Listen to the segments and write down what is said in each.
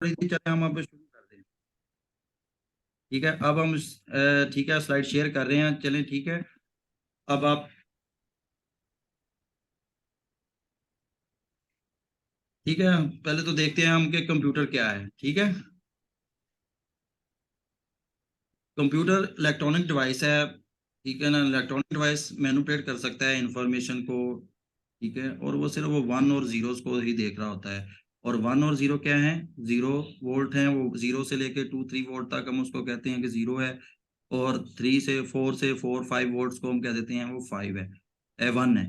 चले हम अब शुरू कर दें। ठीक है, अब हम ठीक है स्लाइड शेयर कर रहे हैं, चलें ठीक है। अब आप ठीक है, पहले तो देखते हैं हम कि कंप्यूटर क्या है, ठीक है। कंप्यूटर इलेक्ट्रॉनिक डिवाइस है, ठीक है ना। इलेक्ट्रॉनिक डिवाइस मैनिपुलेट कर सकता है इंफॉर्मेशन को, ठीक है। और वो सिर्फ वो 1 और ज़ीरोज़ को ही देख रहा होता है। और 1 और 0 क्या हैं? 0 वोल्ट हैं, वो 0 से लेके 2-3 वोल्ट तक हम उसको कहते हैं कि 0 है। और 3 से 4-5 वोल्ट्स को हम कह देते हैं वो 5 है, 1 है।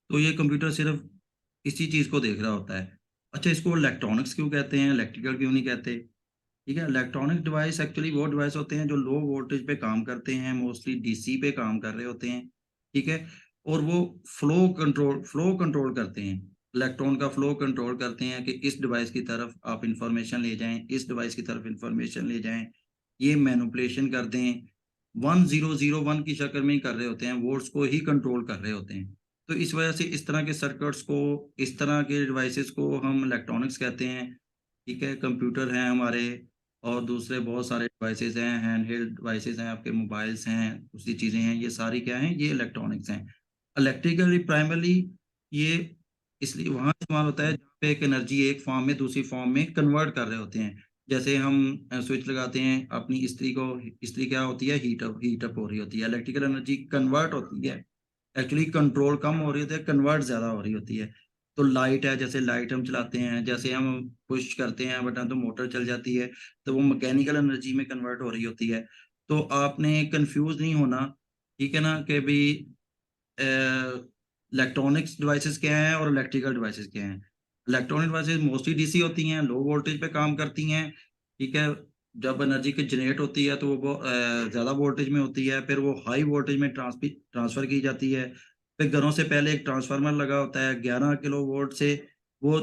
तो ये कंप्यूटर सिर्फ इसी चीज़ को देख रहा होता है। अच्छा, इसको इलेक्ट्रॉनिक्स क्यों कहते हैं, इलेक्ट्रिकल क्यों नहीं कहते? ठीक है, इलेक्ट्रॉनिक डिवाइस एक्चुअली वो डिवाइस होते हैं जो लो वोल्टेज पे काम करते हैं, मोस्टली डीसी पे काम कर रहे होते हैं, ठीक है? और वो फ्लो कंट्रोल करते हैं। इलेक्ट्रॉन का फ्लो कंट्रोल करते हैं कि इस डिवाइस की तरफ आप इन्फॉर्मेशन ले जाएँ, इस डिवाइस की तरफ इन्फॉर्मेशन ले जाएँ, ये मैनिपुलेशन कर दें। 1001 की शक्ल में ही कर रहे होते हैं, वोल्ट्स को ही कंट्रोल कर रहे होते हैं। तो इस वजह से इस तरह के सर्किट्स को, इस तरह के डिवाइसेज़ को हम इलेक्ट्रॉनिक्स कहते हैं, ठीक है? कंप्यूटर हैं हमारे और दूसरे बहुत सारे डिवाइसेज़ हैं, हैंडहेल्ड डिवाइसेज़ हैं, आपके मोबाइल्स हैं, दूसरी चीज़ें हैं, ये सारी क्या हैं? ये इलेक्ट्रॉनिक्स हैं। इलेक्ट्रिकली प्राइमरली ये इसलिए वहाँ इस्तेमाल होता है जहाँ पे एक एनर्जी एक फॉर्म में दूसरी फॉर्म में कन्वर्ट कर रहे होते हैं। जैसे हम स्विच लगाते हैं, अपनी इस्त्री को इस्त्री क्या होती है? हीट अप हो रही होती है, इलेक्ट्रिकल एनर्जी कन्वर्ट होती है। एक्चुअली कंट्रोल कम हो रही होती है, कन्वर्ट ज़्यादा हो रही होती है। तो लाइट है, जैसे लाइट हम चलाते हैं, जैसे हम पुश करते हैं बटन तो मोटर चल जाती है, तो वो मैकेनिकल एनर्जी में कन्वर्ट हो रही होती है। तो आपने कन्फ्यूज़ नहीं होना, ठीक है ना? कि भई इलेक्ट्रॉनिक्स डिवाइसेज़ क्या हैं और इलेक्ट्रिकल डिवाइसेज़ क्या हैं। इलेक्ट्रॉनिक डिवाइसेज़ मोस्टली डीसी होती हैं, लो वोल्टेज पे काम करती हैं, ठीक है। जब एनर्जी की जनरेट होती है तो वो ज़्यादा वोल्टेज में होती है, फिर वो हाई वोल्टेज में ट्रांसफ़र की जाती है। फिर घरों से पहले एक ट्रांसफ़ार्मर लगा होता है, 11 किलो वोल्ट से वो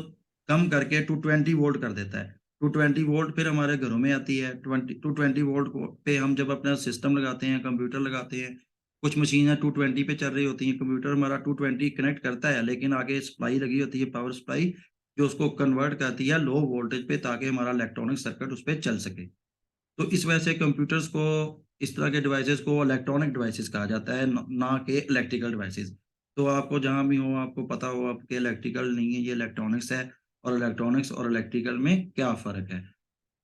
कम करके 220 वोल्ट कर देता है। 220 वोल्ट फिर हमारे घरों में आती है, 220 वोल्ट को पे हम जब अपना सिस्टम लगाते हैं, कंप्यूटर लगाते हैं, कुछ मशीनें 220 पे चल रही होती हैं, कंप्यूटर हमारा 220 कनेक्ट करता है, लेकिन आगे सप्लाई लगी होती है, पावर सप्लाई, जो उसको कन्वर्ट करती है लो वोल्टेज पे ताकि हमारा इलेक्ट्रॉनिक सर्किट उस पे चल सके। तो इस वजह से कंप्यूटर्स को, इस तरह के डिवाइसेज़ को इलेक्ट्रॉनिक डिवाइसेज़ कहा जाता है, ना कि इलेक्ट्रिकल डिवाइसेज़। तो आपको जहाँ भी हो, आपको पता हो आपके इलेक्ट्रिकल नहीं है, ये इलेक्ट्रॉनिक्स है और इलेक्ट्रॉनिक्स और इलेक्ट्रिकल में क्या फ़र्क है।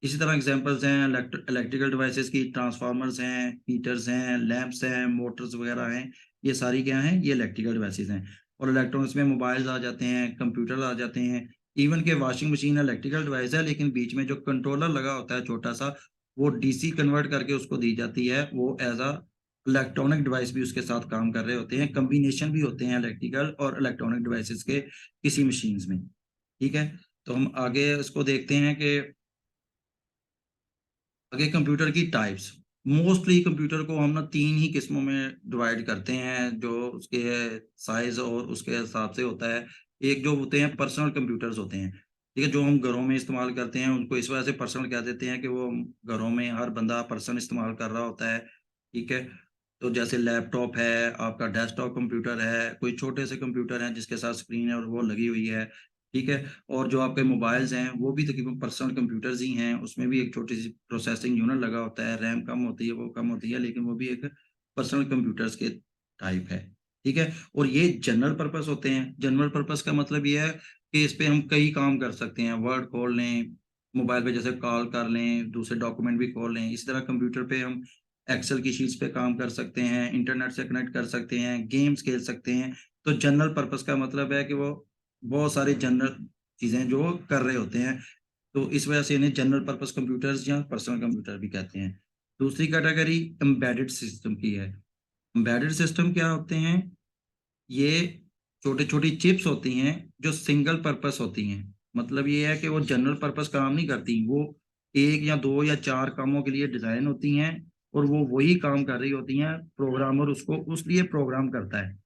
इसी तरह एग्ज़ाम्पल्स हैं इलेक्ट्रिकल डिवाइसेज़ की, ट्रांसफ़ार्मर्स हैं, हीटर्स हैं, लैंप्स हैं, मोटर्स वग़ैरह हैं, ये सारी क्या हैं? ये इलेक्ट्रिकल डिवाइसेज़ हैं। और इलेक्ट्रॉनिक्स में मोबाइल्स आ जाते हैं, कंप्यूटर आ जाते हैं, इवन के वॉशिंग मशीन इलेक्ट्रिकल डिवाइस है, लेकिन बीच में जो कंट्रोलर लगा होता है छोटा-सा, वो डीसी कन्वर्ट करके उसको दी जाती है, वो एज़ अ इलेक्ट्रॉनिक डिवाइस भी उसके साथ काम कर रहे होते हैं, कॉम्बिनेशन भी होते हैं इलेक्ट्रिकल और इलेक्ट्रॉनिक डिवाइसेज़ के किसी मशीन्स में, ठीक है? तो हम आगे इसको देखते हैं कि आगे कंप्यूटर की टाइप्स। मोस्टली कंप्यूटर को हम ना 3 ही किस्मों में डिवाइड करते हैं, जो उसके साइज़ और उसके हिसाब से होता है। एक जो होते हैं पर्सनल कंप्यूटर्स होते हैं, ठीक है? जो हम घरों में इस्तेमाल करते हैं, उनको इस वजह से पर्सनल कह देते हैं कि वो घरों में हर बंदा पर्सन इस्तेमाल कर रहा होता है, ठीक है? तो जैसे लैपटॉप है, आपका डेस्कटॉप कंप्यूटर है, कोई छोटे से कंप्यूटर हैं जिसके साथ स्क्रीन है और वो लगी हुई है, ठीक है? और जो आपके मोबाइल्स हैं, वो भी तकरीबन पर्सनल कंप्यूटर्स ही हैं, उसमें भी एक छोटी-सी प्रोसेसिंग यूनिट लगा होता है, रैम कम होती है, वो कम होती है, लेकिन वो भी एक पर्सनल कंप्यूटर्स के टाइप है, ठीक है? और ये जनरल पर्पस होते हैं, जनरल पर्पस का मतलब ये है कि इस पे हम कई काम कर सकते हैं, वर्ड खोल लें, मोबाइल पे जैसे कॉल कर लें, दूसरे डॉक्यूमेंट भी खोल लें, इसी तरह कंप्यूटर पे हम एक्सेल की शीट्स पे काम कर सकते हैं, इंटरनेट से कनेक्ट कर सकते हैं, गेम्स खेल सकते हैं। तो जनरल पर्पस का मतलब है कि वो बहुत सारी जनरल चीज़ें जो कर रहे होते हैं, तो इस वजह से इन्हें जनरल पर्पस कंप्यूटर्स या पर्सनल कंप्यूटर भी कहते हैं। दूसरी कैटेगरी एम्बेडेड सिस्टम की है। एम्बेडेड सिस्टम क्या होते हैं? ये छोटी-छोटी चिप्स होती हैं, जो सिंगल पर्पस होती हैं। मतलब ये है कि वो जनरल पर्पस काम नहीं करती, वो 1 या 2 या 4 कामों के लिए डिज़ाइन होती हैं और वो वही काम कर रही होती हैं, प्रोग्रामर उसको उस लिए प्रोग्राम करता है।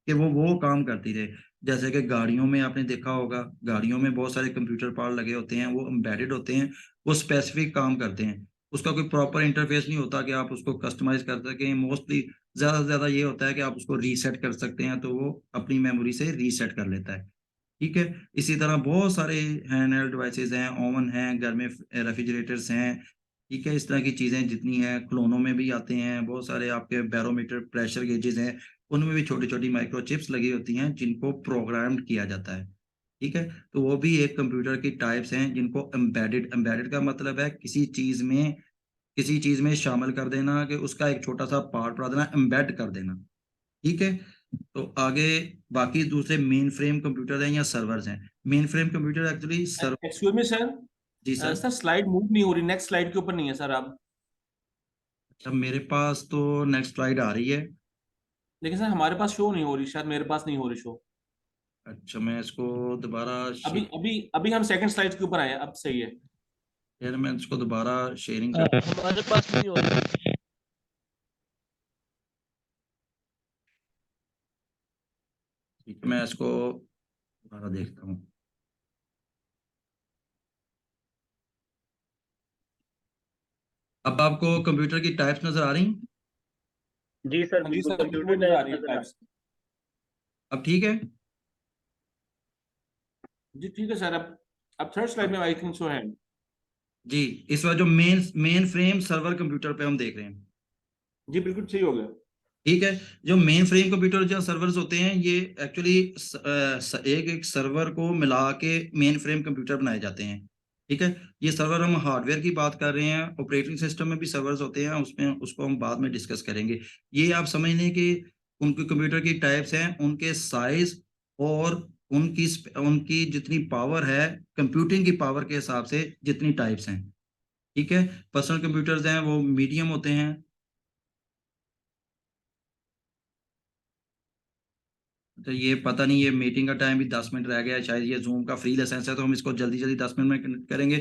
कि वो काम करती रहे। जैसे कि गाड़ियों में आपने देखा होगा, गाड़ियों में बहुत सारे कंप्यूटर पार्ट लगे होते हैं, वो एम्बेडेड होते हैं, वो स्पेसिफिक काम करते हैं। उसका कोई प्रॉपर इंटरफ़ेस नहीं होता कि आप उसको कस्टमाइज़ कर सकें, मोस्टली ज़्यादा से ज़्यादा ये होता है कि आप उसको रीसेट कर सकते हैं, तो वो अपनी मेमोरी से रीसेट कर लेता है। ठीक है? इसी तरह बहुत सारे हैंडहेल्ड डिवाइसेज़ हैं, ओवन हैं, घर में रेफ्रिजरेटर्स हैं, ठीक है? इस तरह की चीज़ें जितनी हैं, खिलौनों में भी आते हैं, बहुत सारे आपके बैरोमीटर, प्रेशर गेजेज़ हैं, उनमें भी छोटी-छोटी माइक्रोचिप्स लगी होती हैं, जिनको प्रोग्राम्ड किया जाता है, ठीक है? तो वो भी एक कंप्यूटर की टाइप्स हैं, जिनको एम्बेडेड एम्बेडेड का मतलब है किसी चीज़ में शामिल कर देना कि उसका एक छोटा-सा पार्ट बना देना, एम्बेड कर देना, ठीक है? तो आगे बाकी दूसरे मेन फ्रेम कंप्यूटर हैं या सर्वर्स हैं। Main frame computer actually excuse me sir, जी सर। सर स्लाइड मूव नहीं हो रही, नेक्स्ट स्लाइड के ऊपर नहीं है सर आप। अब मेरे पास तो नेक्स्ट स्लाइड आ रही है। लेकिन सर हमारे पास शो नहीं हो रही, शायद मेरे पास नहीं हो रही शो। अच्छा, मैं इसको दोबारा अभी अभी अभी हम सेकंड स्लाइड के ऊपर आए हैं, अब सही है। यार मैं इसको दोबारा शेयरिंग कर हमारे पास नहीं हो रही। ठीक है, मैं इसको दोबारा देखता हूँ। अब आपको कंप्यूटर की टाइप्स नज़र आ रही हैं? जी सर, हाँ जी बिल्कुल सर, कंप्यूटर बिल्कुल नजर आ टाइप्स रही है नजर आ टाइप्स। अब ठीक है? जी ठीक है सर, अब थर्ड स्लाइड में आई थिंक सो है। जी, इस बार जो मेन फ्रेम सर्वर कंप्यूटर पे हम देख रहे हैं। जी बिल्कुल सही हो गया। ठीक है? जो मेन फ्रेम कंप्यूटर जो सर्वर्स होते हैं, ये एक्चुअली एक सर्वर को मिला के मेन फ्रेम कंप्यूटर बनाए जाते हैं। ठीक है? ये सर्वर हम हार्डवेयर की बात कर रहे हैं, ऑपरेटिंग सिस्टम में भी सर्वर्स होते हैं, उसमें उसको हम बाद में डिस्कस करेंगे। ये आप समझ लें कि उनके कंप्यूटर की टाइप्स हैं, उनके साइज़ और उनकी जितनी पावर है, कंप्यूटिंग की पावर के हिसाब से जितनी टाइप्स हैं। ठीक है? पर्सनल कंप्यूटर्स हैं, वो मीडियम होते हैं। तो ये पता नहीं, ये मीटिंग का टाइम भी 10 मिनट रह गया है, शायद ये ज़ूम का फ्री लाइसेंस है, तो हम इसको जल्दी-जल्दी 10 मिनट में कनेक्ट करेंगे।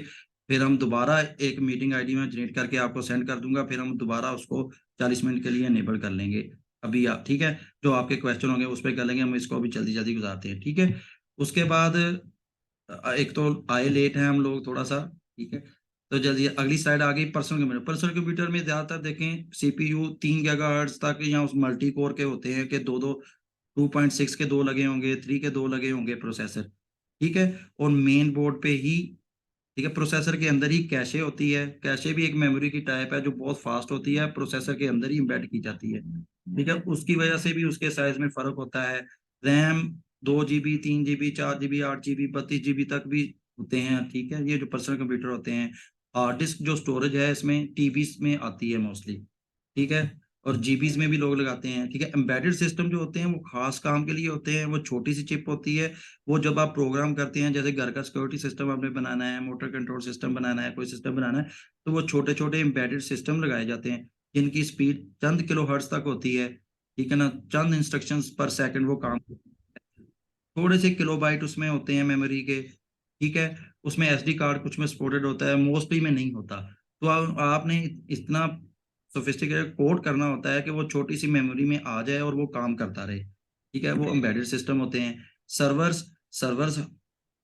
फिर हम दोबारा एक मीटिंग आईडी मैं जनरेट करके आपको सेंड कर दूँगा, फिर हम दोबारा उसको 40 मिनट के लिए इनेबल कर लेंगे। अभी आप ठीक है? जो आपके क्वेश्चन होंगे उस पे कर लेंगे, हम इसको अभी जल्दी-जल्दी गुज़ारते हैं, ठीक है? उसके बाद एक तो आए लेट हैं हम लोग थोड़ा-सा, ठीक है? तो जल्दी अगली स्लाइड आ गई पर्सनल कंप्यूटर। पर्सनल कंप्यूटर में ज़्यादातर देखें सीपीयू 3 गीगाहर्ट्ज़ तक या उस मल्टी कोर के होते हैं कि 2-2 2.6 के 2 लगे होंगे, 3 के 2 लगे होंगे प्रोसेसर, ठीक है? और मेन बोर्ड पे ही ठीक है, प्रोसेसर के अंदर ही कैशे होती है। कैशे भी एक मेमोरी की टाइप है जो बहुत फ़ास्ट होती है, प्रोसेसर के अंदर ही एम्बेड की जाती है, ठीक है? उसकी वजह से भी उसके साइज़ में फ़र्क होता है। RAM 2 GB, 3 GB, 4 GB, 8 GB, 32 GB तक भी होते हैं, ठीक है? ये जो पर्सनल कंप्यूटर होते हैं। हार्ड डिस्क जो स्टोरेज है इसमें टीबीज़ में आती है मोस्टली, ठीक है? और जीबीज़ में भी लोग लगाते हैं, ठीक है? एम्बेडेड सिस्टम जो होते हैं वो ख़ास काम के लिए होते हैं, वो छोटी-सी चिप होती है, वो जब आप प्रोग्राम करते हैं, जैसे घर का सिक्योरिटी सिस्टम आपने बनाना है, मोटर कंट्रोल सिस्टम बनाना है, कोई सिस्टम बनाना है, तो वो छोटे-छोटे एम्बेडेड सिस्टम लगाए जाते हैं, जिनकी स्पीड चंद किलोहर्ट्ज़ तक होती है, ठीक है ना? चंद इंस्ट्रक्शंस पर सेकंड वो काम थोड़े से किलोबाइट उसमें होते हैं मेमोरी के, ठीक है? उसमें एसडी कार्ड कुछ में सपोर्टेड होता है, मोस्टली में नहीं होता। तो आपने इतना सोफिस्टिकेटेड कोड करना होता है कि वो छोटी-सी मेमोरी में आ जाए और वो काम करता रहे, ठीक है? वो एम्बेडेड सिस्टम होते हैं। सर्वर्स सर्वर्स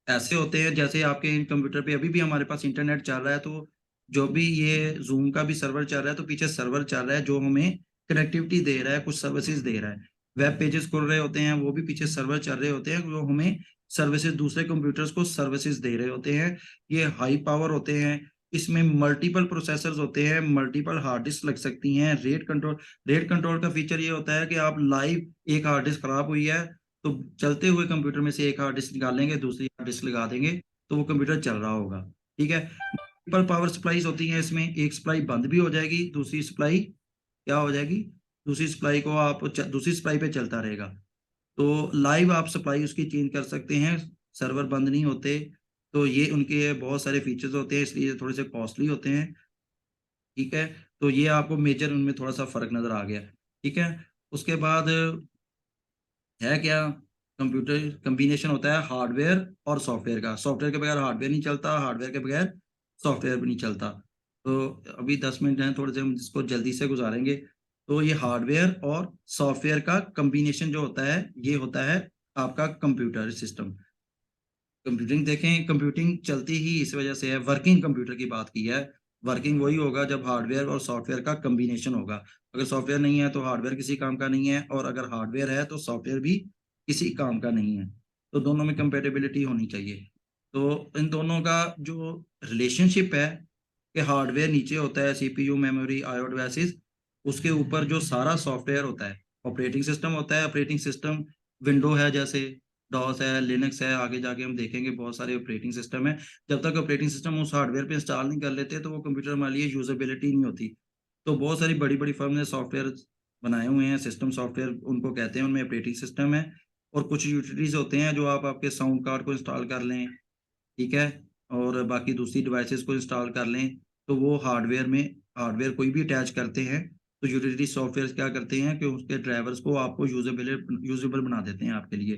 ऐसे होते हैं जैसे आपके इन कंप्यूटर पे अभी भी हमारे पास इंटरनेट चल रहा है, तो जो भी ये ज़ूम का भी सर्वर चल रहा है, तो पीछे सर्वर चल रहा है जो हमें कनेक्टिविटी दे रहा है, कुछ सर्विसेज़ दे रहा है। वेब पेजेज़ खुल रहे होते हैं, वो भी पीछे सर्वर चल रहे होते हैं, जो हमें सर्विसेज़ दूसरे कंप्यूटर्स को सर्विसेज़ दे रहे होते हैं। ये हाई पावर होते हैं, इसमें मल्टीपल प्रोसेसर्स होते हैं, मल्टीपल हार्ड डिस्क लग सकती हैं। रेट कंट्रोल का फीचर ये होता है कि आप लाइव एक हार्ड डिस्क खराब हुई है, तो चलते हुए कंप्यूटर में से एक हार्ड डिस्क निकालेंगे, दूसरी हार्ड डिस्क लगा देंगे, तो वो कंप्यूटर चल रहा होगा, ठीक है? मल्टीपल पावर सप्लाइज़ होती हैं इसमें, एक सप्लाई बंद भी हो जाएगी, दूसरी सप्लाई क्या हो जाएगी? दूसरी सप्लाई पे चलता रहेगा। तो लाइव आप सप्लाई उसकी चेंज कर सकते हैं, सर्वर बंद नहीं होते, तो ये उनके बहुत सारे फीचर्स होते हैं, इसलिए थोड़े से कॉस्टली होते हैं, ठीक है? तो ये आपको मेजर उनमें थोड़ा-सा फ़र्क नज़र आ गया, ठीक है? उसके बाद है क्या? कंप्यूटर कॉम्बिनेशन होता है हार्डवेयर और सॉफ्टवेयर का। सॉफ्टवेयर के बगैर हार्डवेयर नहीं चलता, हार्डवेयर के बगैर सॉफ्टवेयर भी नहीं चलता। तो अभी 10 मिनट हैं, थोड़े से हम इसको जल्दी से गुज़ारेंगे। तो ये हार्डवेयर और सॉफ्टवेयर का कॉम्बिनेशन जो होता है, ये होता है आपका कंप्यूटर सिस्टम। कंप्यूटिंग देखें, कंप्यूटिंग चलती ही इस वजह से है, वर्किंग कंप्यूटर की बात की है। वर्किंग वही होगा जब हार्डवेयर और सॉफ्टवेयर का कॉम्बिनेशन होगा। अगर सॉफ्टवेयर नहीं है तो हार्डवेयर किसी काम का नहीं है, और अगर हार्डवेयर है तो सॉफ्टवेयर भी किसी काम का नहीं है। तो दोनों में कंपैटिबिलिटी होनी चाहिए। तो इन दोनों का जो रिलेशनशिप है कि हार्डवेयर नीचे होता है, सीपीयू, मेमोरी, आईओ डिवाइसेस, उसके ऊपर जो सारा सॉफ्टवेयर होता है, ऑपरेटिंग सिस्टम होता है। ऑपरेटिंग सिस्टम विंडो है, जैसे डॉस है, लिनक्स है, आगे जाके हम देखेंगे बहुत सारे ऑपरेटिंग सिस्टम है। जब तक ऑपरेटिंग सिस्टम उस हार्डवेयर पे इंस्टॉल नहीं कर लेते तो वो कंप्यूटर हमारे लिए यूजेबिलिटी नहीं होती। तो बहुत सारी बड़ी-बड़ी फर्म ने सॉफ्टवेयर बनाए हुए हैं, सिस्टम सॉफ्टवेयर उनको कहते हैं, उनमें ऑपरेटिंग सिस्टम है और कुछ यूटिलिटीज़ होते हैं जो आप आपके साउंड कार्ड को इंस्टॉल कर लें, ठीक है? और बाकी दूसरी डिवाइसेस को इंस्टॉल कर लें, तो वो हार्डवेयर कोई भी अटैच करते हैं, तो यूटिलिटी सॉफ्टवेयर्स क्या करते हैं कि उसके ड्राइवर्स को आपको यूज़ेबल बना देते हैं आपके लिए,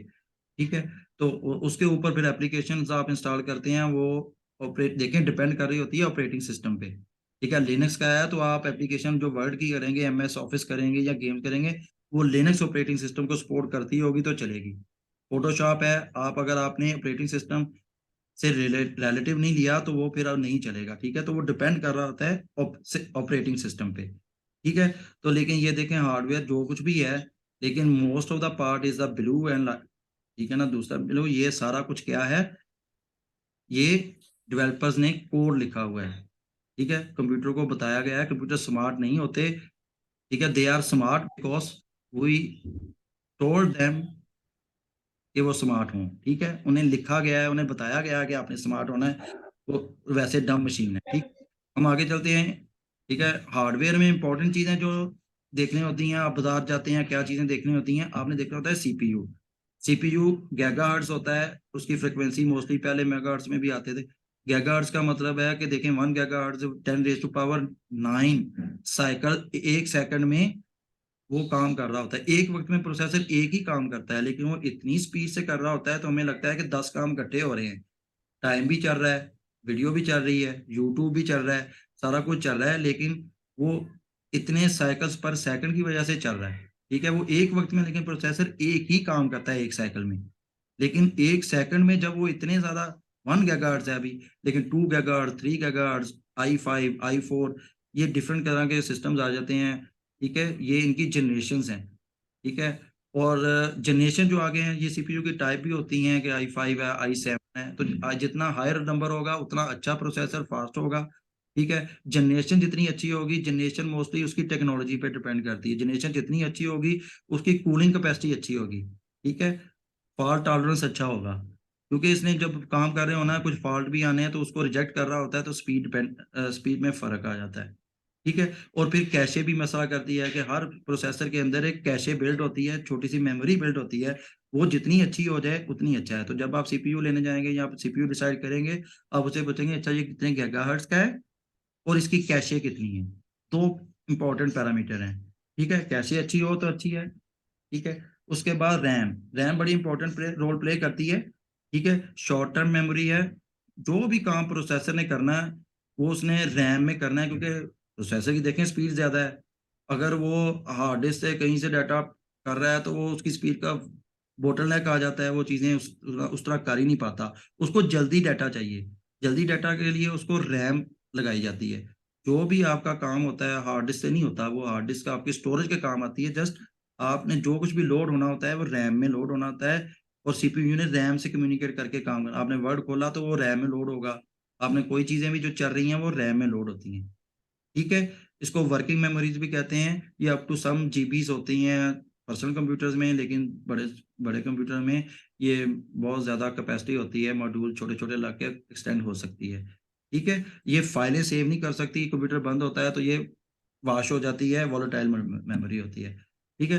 ठीक है? तो उसके ऊपर फिर एप्लीकेशंस आप इंस्टॉल करते हैं, वो ऑपरेट देखें डिपेंड कर रही होती है ऑपरेटिंग सिस्टम पे, ठीक है? लिनक्स का है तो आप एप्लीकेशन जो वर्ड की करेंगे, एमएस ऑफिस करेंगे या गेम करेंगे, वो लिनक्स ऑपरेटिंग सिस्टम को सपोर्ट करती होगी तो चलेगी। फ़ोटोशॉप है, आप अगर आपने ऑपरेटिंग सिस्टम से रिलेटिव नहीं लिया तो वो फिर अब नहीं चलेगा, ठीक है? तो वो डिपेंड कर रहा होता है ऑपरेटिंग सिस्टम पे, ठीक है? तो लेकिन ये देखें हार्डवेयर जो कुछ भी है, लेकिन most of the part is the blue and ठीक है ना? दूसरा ब्लू, ये सारा कुछ क्या है? ये डेवलपर्स ने कोड लिखा हुआ है, ठीक है? कंप्यूटर को बताया गया है, कंप्यूटर स्मार्ट नहीं होते, ठीक है? They are smart because we told them कि वो स्मार्ट हों, ठीक है? उन्हें लिखा गया है, उन्हें बताया गया है कि आपने स्मार्ट होना है, वो वैसे डम्ब मशीन है, ठीक? हम आगे चलते हैं, ठीक है? हार्डवेयर में इम्पोर्टेंट चीज़ें जो देखनी होती हैं, आप बाज़ार जाते हैं, क्या चीज़ें देखनी होती हैं, आपने देखना होता है सीपीयू। सीपीयू गीगाहर्ट्ज़ होता है, उसकी फ्रीक्वेंसी मोस्टली पहले मेगाहर्ट्ज़ में भी आते थे। गीगाहर्ट्ज़ का मतलब है कि देखें 1 gigahertz 10 raise to power 9 cycle 1 second में वो काम कर रहा होता है। एक वक़्त में प्रोसेसर एक ही काम करता है, लेकिन वो इतनी स्पीड से कर रहा होता है, तो हमें लगता है कि 10 काम इकट्ठे हो रहे हैं। टाइम भी चल रहा है, वीडियो भी चल रही है, यूट्यूब भी चल रहा है, सारा कुछ चल रहा है, लेकिन वो इतने साइकिल्स पर सेकंड की वजह से चल रहा है, ठीक है? वो एक वक़्त में लेकिन प्रोसेसर एक ही काम करता है 1 साइकिल में। लेकिन 1 सेकंड में जब वो इतने ज़्यादा 1 गीगाहर्ट्ज़ है अभी, लेकिन 2 गीगाहर्ट्ज़, 3 गीगाहर्ट्ज़, आई5, आई4 ये डिफरेंट तरह के सिस्टम्स आ जाते हैं, ठीक है? ये इनकी जनरेशंस हैं, ठीक है? और जनरेशन जो आगे हैं, ये सीपीयू की टाइप भी होती हैं कि आई5 है, आई7 है, तो जितना हायर नंबर होगा, उतना अच्छा प्रोसेसर फास्ट होगा, ठीक है? जनरेशन जितनी अच्छी होगी, जनरेशन मोस्टली उसकी टेक्नोलॉजी पे डिपेंड करती है। जनरेशन जितनी अच्छी होगी, उसकी कूलिंग कैपेसिटी अच्छी होगी, ठीक है? फॉल्ट टॉलरेंस अच्छा होगा, क्योंकि इसने जब काम कर रहे होना है, कुछ फॉल्ट भी आने हैं, तो उसको रिजेक्ट कर रहा होता है, तो स्पीड में फ़र्क आ जाता है, ठीक है? और फिर कैशे भी मसला करती है कि हर प्रोसेसर के अंदर एक कैशे बिल्ड होती है, छोटी-सी मेमोरी बिल्ड होती है, वो जितनी अच्छी हो जाए, उतनी अच्छा है। तो जब आप सीपीयू लेने जाएँगे या आप सीपीयू डिसाइड करेंगे, आप उससे पूछेंगे, "अच्छा, ये कितने गीगाहर्ट्ज़ का है और इसकी कैशे कितनी है?" 2 इम्पोर्टेंट पैरामीटर हैं, ठीक है? कैशे अच्छी हो तो अच्छी है। ठीक है? उसके बाद रैम, रैम बड़ी इंपॉर्टेंट रोल प्ले करती है, ठीक है? शॉर्ट टर्म मेमोरी है, जो भी काम प्रोसेसर ने करना है, वो उसने रैम में करना है, क्योंकि प्रोसेसर की देखें स्पीड ज़्यादा है। अगर वो हार्ड डिस्क से कहीं से डाटा कर रहा है, तो वो उसकी स्पीड का बॉटलनेक आ जाता है, वो चीज़ें उस तरह कर ही नहीं पाता। उसको जल्दी डाटा चाहिए, जल्दी डाटा के लिए उसको रैम लगाई जाती है। जो भी आपका काम होता है हार्ड डिस्क से नहीं होता, वो हार्ड डिस्क आपकी स्टोरेज के काम आती है। जस्ट आपने जो कुछ भी लोड होना होता है, वो रैम में लोड होना होता है और सीपीयू ने रैम से कम्युनिकेट करके काम करना। आपने वर्ड खोला तो वो रैम में लोड होगा। आपने कोई चीज़ें भी जो चल रही हैं, वो रैम में लोड होती हैं। ठीक है? इसको वर्किंग मेमोरीज़ भी कहते हैं। ये अप टू सम जीबीज़ होती हैं पर्सनल कंप्यूटर्स में, लेकिन बड़े बड़े कंप्यूटर में ये बहुत ज़्यादा कैपेसिटी होती है, मॉड्यूल छोटे-छोटे लाके एक्सटेंड हो सकती है। ठीक है? ये फाइलें सेव नहीं कर सकती, कंप्यूटर बंद होता है तो ये वॉश हो जाती है, वोलेटाइल मेमोरी होती है। ठीक है?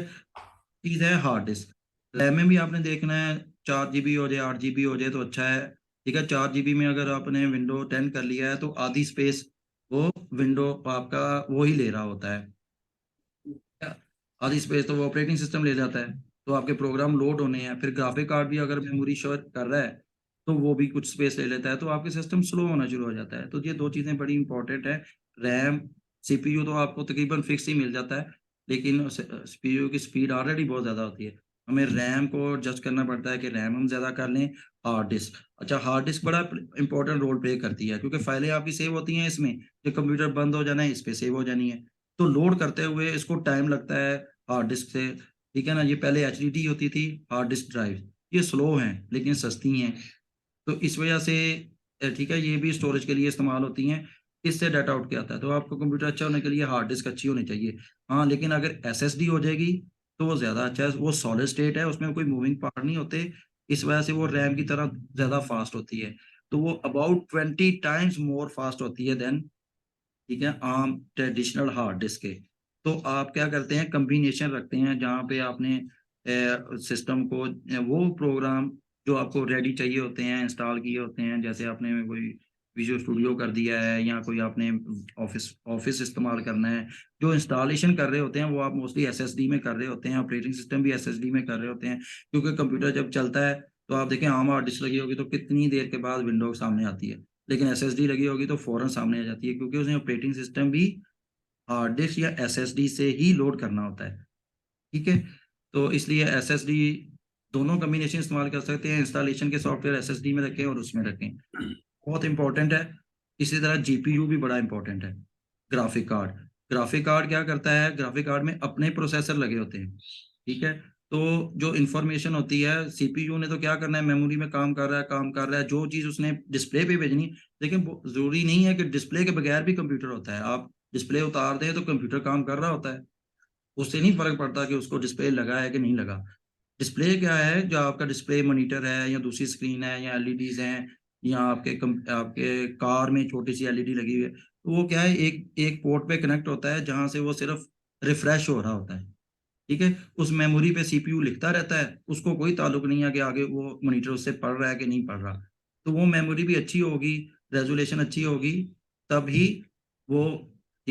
चीज़ है हार्ड डिस्क। रैम में भी आपने देखना है 4 जीबी हो जाए, 8 जीबी हो जाए तो अच्छा है। ठीक है? 4 जीबी में अगर आपने विंडो 10 कर लिया है तो आधी स्पेस वो विंडो आपका वो ही ले रहा होता है। क्या? आधी स्पेस तो वो ऑपरेटिंग सिस्टम ले जाता है। तो आपके प्रोग्राम लोड होने हैं, फिर ग्राफिक कार्ड भी अगर मेमोरी शेयर कर रहा है, तो वो भी कुछ स्पेस ले लेता है, तो आपके सिस्टम स्लो होना शुरू हो जाता है। तो ये 2 चीज़ें बड़ी इंपॉर्टेंट हैं। रैम, सीपीयू तो आपको तकरीबन फिक्स ही मिल जाता है, लेकिन सीपीयू की स्पीड ऑलरेडी बहुत ज़्यादा होती है। हमें रैम को एडजस्ट करना पड़ता है कि रैम हम ज़्यादा कर लें, हार्ड डिस्क। अच्छा, हार्ड डिस्क बड़ा इंपॉर्टेंट रोल प्ले करती है, क्योंकि फाइलें आपकी सेव होती हैं इसमें, जब कंप्यूटर बंद हो जाना है, इस पे सेव हो जानी है। तो लोड करते हुए इसको टाइम लगता है हार्ड डिस्क से, ठीक है ना? ये पहले एचडीडी होती थी, हार्ड डिस्क ड्राइव। ये स्लो हैं लेकिन सस्ती हैं। तो इस वजह से ठीक है, ये भी स्टोरेज के लिए इस्तेमाल होती हैं। इससे डाटा उठ के आता है। तो आपका कंप्यूटर अच्छा होने के लिए हार्ड डिस्क अच्छी होनी चाहिए। हाँ, लेकिन अगर एसएसडी हो जाएगी तो वो ज़्यादा अच्छा है। वो सॉलिड स्टेट है, उसमें कोई मूविंग पार्ट नहीं होते। इस वजह से वो रैम की तरह ज़्यादा फ़ास्ट होती है। तो वो अबाउट 20 टाइम्स मोर फ़ास्ट होती है देन, ठीक है, आम ट्रेडिशनल हार्ड डिस्क के। तो आप क्या करते हैं, कॉम्बिनेशन रखते हैं जहाँ पे आपने सिस्टम को वो प्रोग्राम जो आपको रेडी चाहिए होते हैं, इंस्टॉल किए होते हैं, जैसे आपने कोई विजुअल स्टूडियो कर दिया है या कोई आपने ऑफ़िस ऑफ़िस इस्तेमाल करना है, जो इंस्टॉलेशन कर रहे होते हैं वो आप मोस्टली एसएसडी में कर रहे होते हैं, ऑपरेटिंग सिस्टम भी एसएसडी में कर रहे होते हैं। क्योंकि कंप्यूटर जब चलता है तो आप देखें आम हार्ड डिस्क लगी होगी तो कितनी देर के बाद विंडोज़ सामने आती है। लेकिन एसएसडी लगी होगी तो फ़ौरन सामने आ जाती है, क्योंकि उसमें ऑपरेटिंग सिस्टम भी हार्ड डिस्क या एसएसडी से ही लोड करना होता है, ठीक है? तो इसलिए एसएसडी दोनों कॉम्बिनेशन इस्तेमाल कर सकते हैं, इंस्टॉलेशन के सॉफ्टवेयर एसएसडी में रखें और उसमें रखें, बहुत इम्पोर्टेंट है। इसी तरह जीपीयू भी बड़ा इम्पोर्टेंट है, ग्राफिक कार्ड। ग्राफिक कार्ड क्या करता है, ग्राफिक कार्ड में अपने प्रोसेसर लगे होते हैं, ठीक है? तो जो इन्फॉर्मेशन होती है, सीपीयू ने तो क्या करना है, मेमोरी में काम कर रहा है, जो चीज़ उसने डिस्प्ले पे भेजनी है, लेकिन वो ज़रूरी नहीं है कि डिस्प्ले के बगैर भी कंप्यूटर होता है। आप डिस्प्ले उतार दें तो कंप्यूटर काम कर रहा होता है, उससे नहीं फ़र्क पड़ता कि उसको डिस्प्ले लगा है कि नहीं लगा। डिस्प्ले क्या है, जो आपका डिस्प्ले मॉनिटर है या दूसरी स्क्रीन है या एलईडीज़ हैं या आपके कार में छोटी-सी एलईडी लगी हुई है, तो वो क्या है, एक एक पोर्ट पे कनेक्ट होता है जहाँ से वो सिर्फ़ रिफ्रेश हो रहा होता है, ठीक है? उस मेमोरी पे सीपीयू लिखता रहता है, उसको कोई ताल्लुक नहीं है कि आगे वो मॉनिटर उससे पढ़ रहा है कि नहीं पढ़ रहा। तो वो मेमोरी भी अच्छी होगी, रेज़ोल्यूशन अच्छी होगी, तभी वो